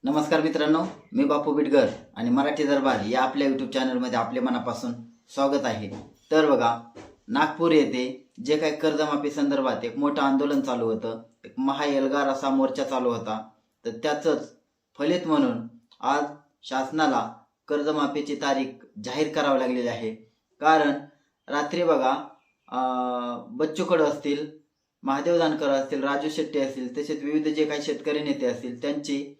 नमस्कार मित्रांनो, मी बापू बिडकर आणि मराठी दरबार या आपल्या यूट्यूब चॅनलमध्ये आपले मनापासून स्वागत आहे. तर बघा, नागपूर येथे जे काही कर्जमाफी संदर्भात एक मोठं आंदोलन चालू होतं, एक महाएल्गार असा मोर्चा चालू होता. तर त्याचंच फलित म्हणून आज शासनाला कर्जमाफीची तारीख जाहीर करावी लागलेली आहे. कारण रात्री बघा, बच्चू कडू असतील, महादेव जानकर असतील, राजू शेट्टी असतील, तसेच विविध जे काही शेतकरी नेते असतील त्यांची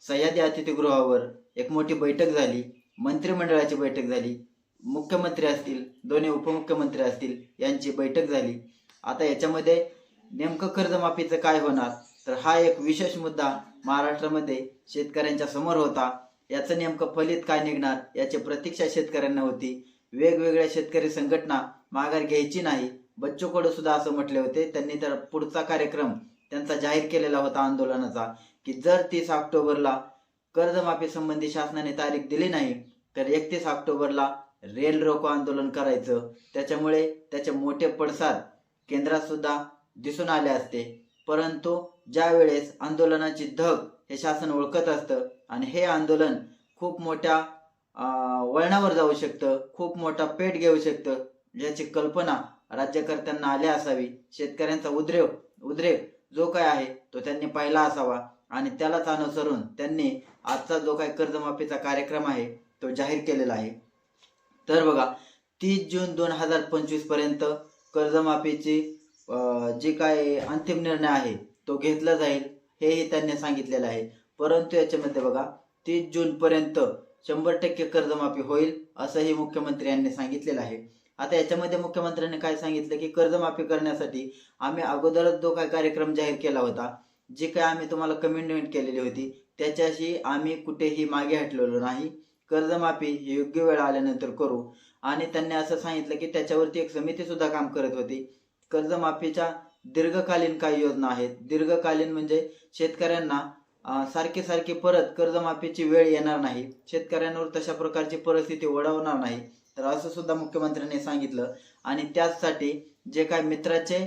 सह्याद्री अतिथीगृहावर एक मोठी बैठक झाली. मंत्रिमंडळाची बैठक झाली. मुख्यमंत्री असतील, दोन्ही उपमुख्यमंत्री असतील यांची बैठक झाली. आता याच्यामध्ये नेमकं कर्जमाफीचं काय होणार, तर हा एक विशेष मुद्दा महाराष्ट्रामध्ये शेतकऱ्यांच्या समोर होता. याचं नेमकं फलित काय निघणार याची प्रतीक्षा शेतकऱ्यांना होती. वेगवेगळ्या शेतकरी संघटना माघार घ्यायची नाही. बच्चू कडू सुद्धा असं म्हटले होते. त्यांनी तर पुढचा कार्यक्रम त्यांचा जाहीर केलेला होता आंदोलनाचा, की जर 30 ऑक्टोबरला कर्जमाफी संबंधी शासनाने तारीख दिली नाही तर 31 ऑक्टोबरला रेल रोको आंदोलन करायचं. त्याच्यामुळे त्याचे मोठे पडसाद केंद्रात सुद्धा दिसून आले असते. परंतु ज्या वेळेस आंदोलनाची धग हे शासन ओळखत असतं आणि हे आंदोलन खूप मोठ्या वळणावर जाऊ शकतं, खूप मोठा पेट घेऊ शकतं, याची कल्पना राज्यकर्त्यांना आली असावी. शेतकऱ्यांचा उद्रेक जो काय आहे तो त्यांनी पाहिला असावा आणि त्यालाच अनुसरून त्यांनी आजचा जो काही कर्जमाफीचा कार्यक्रम आहे तो जाहीर केलेला आहे. तर बघा, 30 जून 2025 पर्यंत कर्जमाफीची जी काय अंतिम निर्णय आहे तो घेतला जाईल हेही त्यांनी सांगितलेलं आहे. परंतु याच्यामध्ये बघा, 30 जून पर्यंत 100% कर्जमाफी होईल असंही मुख्यमंत्री यांनी सांगितलेलं आहे. आता याच्यामध्ये मुख्यमंत्र्यांनी काय सांगितलं, की कर्जमाफी करण्यासाठी आम्ही अगोदरच जो काही कार्यक्रम जाहीर केला होता, जी काय आम्ही तुम्हाला कमिटमेंट केलेली होती त्याच्याशी आम्ही कुठेही मागे हटलेलो नाही. कर्जमाफी ही योग्य वेळ आल्यानंतर करू. आणि त्यांनी असं सांगितलं की त्याच्यावरती एक समिती सुद्धा काम करत होती. कर्जमाफीच्या दीर्घकालीन काही योजना आहेत. दीर्घकालीन म्हणजे शेतकऱ्यांना सारखी परत कर्जमाफीची वेळ येणार नाही, शेतकऱ्यांवर तशा प्रकारची परिस्थिती ओढवणार नाही, तर असं सुद्धा मुख्यमंत्र्यांनी सांगितलं. आणि त्याचसाठी जे काय मित्राचे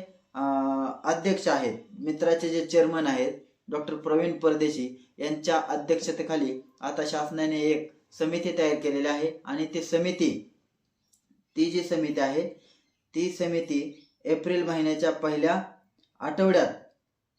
अध्यक्ष आहेत, मित्राचे जे चेअरमन आहेत डॉक्टर प्रवीण परदेशी यांच्या अध्यक्षतेखाली आता शासनाने एक समिती तयार केलेली आहे. आणि ती जी समिती आहे ती समिती एप्रिल महिन्याच्या पहिल्या आठवड्यात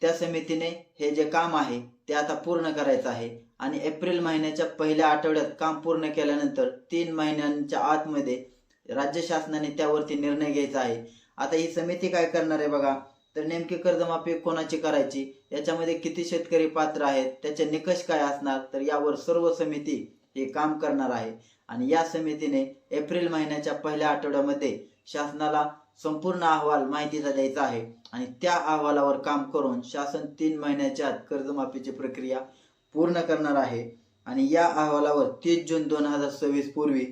त्या समितीने हे जे काम आहे ते आता पूर्ण करायचं आहे. आणि एप्रिल महिन्याच्या पहिल्या आठवड्यात काम पूर्ण केल्यानंतर 3 महिन्यांच्या आतमध्ये राज्य शासनाने त्यावरती निर्णय घ्यायचा आहे. आता ही समिती काय करणार आहे बघा, तर नेमकी कर्जमाफी कोणाची करायची, याच्यामध्ये किती शेतकरी पात्र आहेत, त्याचे निकष काय असणार, तर यावर सर्व समिती हे काम करणार आहे. आणि या समितीने एप्रिल महिन्याच्या पहिल्या आठवड्यामध्ये शासनाला संपूर्ण अहवाल माहितीचा द्यायचा आहे. आणि त्या अहवालावर काम करून शासन 3 महिन्याच्या आत कर्जमाफीची प्रक्रिया पूर्ण करणार आहे. आणि या अहवालावर 30 जून 2026 पूर्वी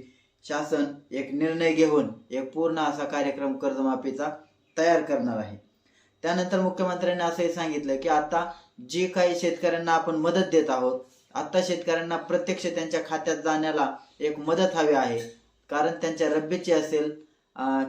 शासन एक निर्णय घेऊन एक पूर्ण असा कार्यक्रम कर्जमाफीचा तयार करणार आहे. त्यानंतर मुख्यमंत्र्यांनी असंही सांगितलं की आता जी काही शेतकऱ्यांना आपण मदत देत आहोत, आता शेतकऱ्यांना प्रत्यक्ष त्यांच्या खात्यात जाण्याला एक मदत हवी आहे. कारण त्यांच्या रब्बीची असेल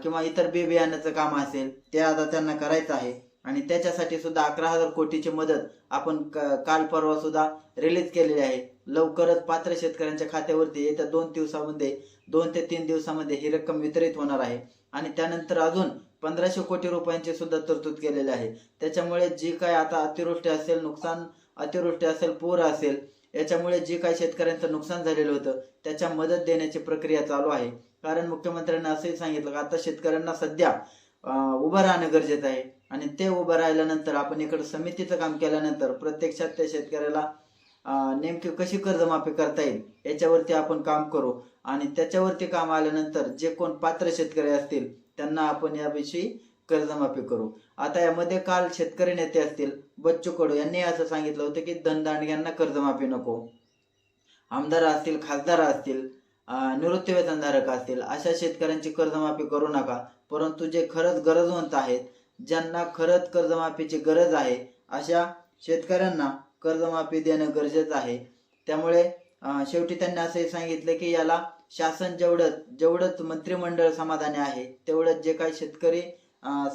किंवा इतर बी बियाण्याचं काम असेल ते आता त्यांना करायचं आहे. आणि त्याच्यासाठी सुद्धा 11,000 कोटीची मदत आपण काल परवा सुद्धा रिलीज केलेली आहे. लवकरच पात्र शेतकऱ्यांच्या खात्यावरती येत्या 2 ते 3 दिवसामध्ये ही रक्कम वितरित होणार आहे. आणि त्यानंतर अजून 1500 कोटी रुपयांची सुद्धा तरतूद केलेली आहे. त्याच्यामुळे जी काय आता अतिवृष्टी असेल, पूर असेल, याच्यामुळे जे काही शेतकऱ्यांचं नुकसान झालेलं होतं त्याच्या मदत देण्याची प्रक्रिया चालू आहे. कारण मुख्यमंत्र्यांनी असंही सांगितलं की आता शेतकऱ्यांना सध्या उभं राहणं गरजेचं आहे. आणि ते उभं राहिल्यानंतर आपण इकडे समितीचं काम केल्यानंतर प्रत्यक्षात त्या शेतकऱ्याला नेमकी कशी कर्जमाफी करता येईल याच्यावरती आपण काम करू. आणि त्याच्यावरती काम आल्यानंतर जे कोण पात्र शेतकरी असतील त्यांना आपण याविषयी कर्जमाफी करू. आता यामध्ये काल शेतकरी नेते असतील, बच्चू कडू यांनी असं सांगितलं होतं की धनदांडग्यांना कर्जमाफी नको, आमदार असतील, खासदार असतील, निवृत्तीवेतनधारक असतील, अशा शेतकऱ्यांची कर्जमाफी करू नका. परंतु जे खरंच गरजवंत आहेत, ज्यांना खरंच कर्जमाफीची गरज आहे, अशा शेतकऱ्यांना कर्जमाफी देणं गरजेचं आहे. त्यामुळे शेवटी त्यांनी असंही सांगितलं की याला शासन जेवढंच मंत्रिमंडळ समाधानी आहे तेवढंच जे काही शेतकरी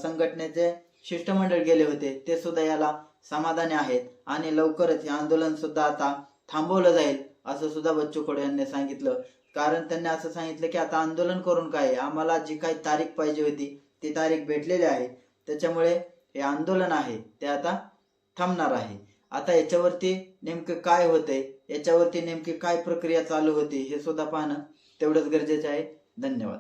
संघटनेचे शिष्टमंडळ गेले होते ते सुद्धा याला समाधानी आहेत. आणि लवकरच हे आंदोलन सुद्धा आता थांबवलं जाईल असं सुद्धा बच्चू कडू यांनी सांगितलं. कारण त्यांनी असं सांगितलं की आता आंदोलन करून काय आहे, आम्हाला जी काही तारीख पाहिजे होती ती तारीख भेटलेली आहे, त्याच्यामुळे हे आंदोलन आहे ते आता थांबणार आहे. आता याच्यावरती नेमकं काय होतंय, याच्यावरती नेमकी काय प्रक्रिया चालू होती हे सुद्धा पाहणं तेवढंच गरजेचं आहे. धन्यवाद.